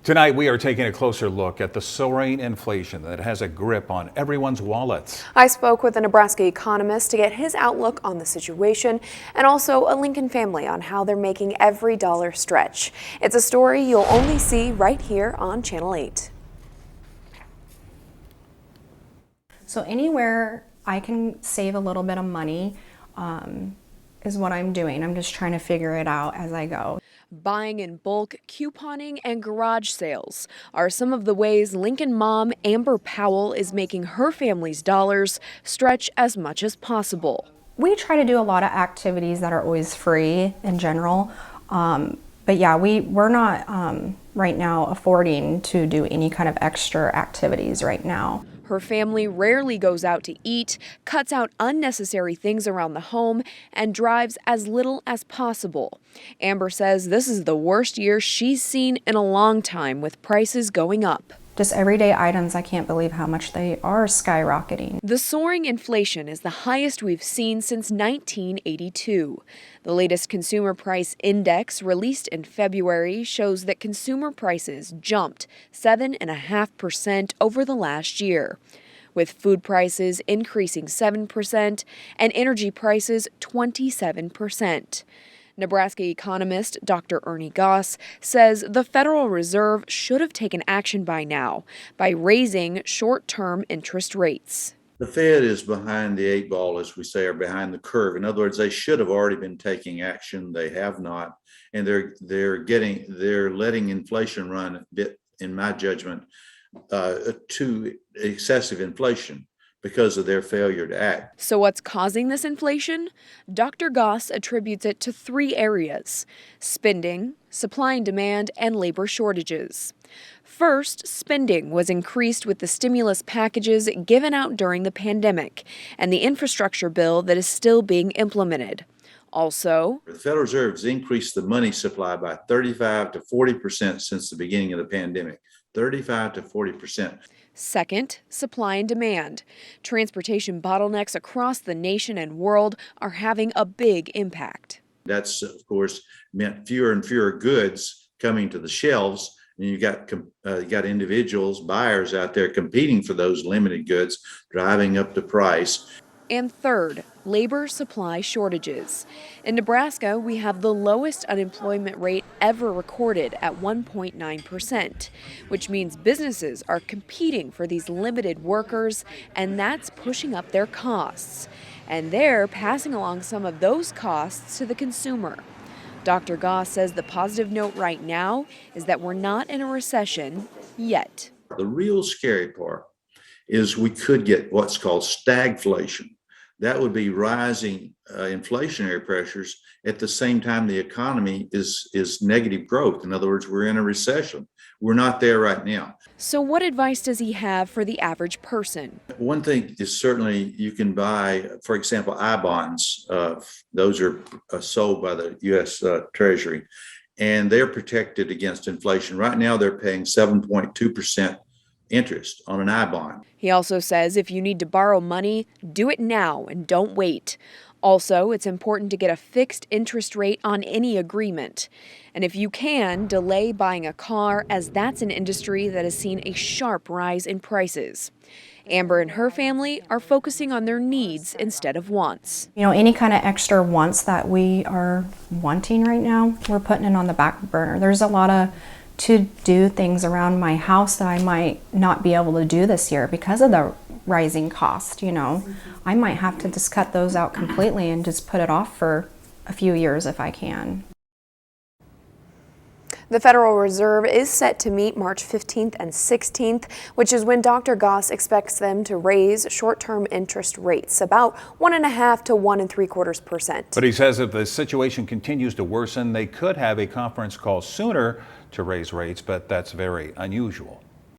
Tonight, we are taking a closer look at the soaring inflation that has a grip on everyone's wallets. I spoke with a Nebraska economist to get his outlook on the situation and also a Lincoln family on how they're making every dollar stretch. It's a story you'll only see right here on Channel 8. So anywhere I can save a little bit of money is what I'm doing. I'm just trying to figure it out as I go. Buying in bulk, couponing, and garage sales are some of the ways Lincoln mom Amber Powell is making her family's dollars stretch as much as possible. We try to do a lot of activities that are always free in general. But yeah, we're not right now affording to do any kind of extra activities right now. Her family rarely goes out to eat, cuts out unnecessary things around the home, and drives as little as possible. Amber says this is the worst year she's seen in a long time with prices going up. Just everyday items, I can't believe how much they are skyrocketing. The soaring inflation is the highest we've seen since 1982. The latest consumer price index released in February shows that consumer prices jumped 7.5% over the last year, with food prices increasing 7% and energy prices 27%. Nebraska economist Dr. Ernie Goss says the Federal Reserve should have taken action by now by raising short-term interest rates. The Fed is behind the eight ball, as we say, or behind the curve. In other words, they should have already been taking action. They have not, and they're letting inflation run a bit, in my judgment, to excessive inflation because of their failure to act. So what's causing this inflation? Dr. Goss attributes it to three areas: spending, supply and demand, and labor shortages. First, spending was increased with the stimulus packages given out during the pandemic and the infrastructure bill that is still being implemented. Also, the Federal Reserve has increased the money supply by 35 to 40% since the beginning of the pandemic. 35 to 40%. Second, supply and demand. Transportation bottlenecks across the nation and world are having a big impact. That's, of course, meant fewer and fewer goods coming to the shelves. And you got individuals, buyers out there competing for those limited goods, driving up the price. And third, labor supply shortages. In Nebraska, we have the lowest unemployment rate ever recorded at 1.9%, which means businesses are competing for these limited workers, and that's pushing up their costs. And they're passing along some of those costs to the consumer. Dr. Goss says the positive note right now is that we're not in a recession yet. The real scary part is we could get what's called stagflation. That would be rising inflationary pressures at the same time the economy is negative growth. In other words, we're in a recession. We're not there right now. So what advice does he have for the average person? One thing is certainly you can buy, for example, I-bonds. Those are sold by the U.S. Treasury, and they're protected against inflation. Right now, they're paying 7.2% interest on an I-bond. He also says if you need to borrow money, do it now and don't wait. Also, it's important to get a fixed interest rate on any agreement. And if you can, delay buying a car, as that's an industry that has seen a sharp rise in prices. Amber and her family are focusing on their needs instead of wants. You know, any kind of extra wants that we are wanting right now, we're putting it on the back burner. There's a lot of to-do things around my house that I might not be able to do this year because of the rising cost, you know. I might have to just cut those out completely and just put it off for a few years if I can. The Federal Reserve is set to meet March 15th and 16th, which is when Dr. Goss expects them to raise short-term interest rates, about 1.5 to 1.75%. But he says if the situation continues to worsen, they could have a conference call sooner to raise rates, but that's very unusual.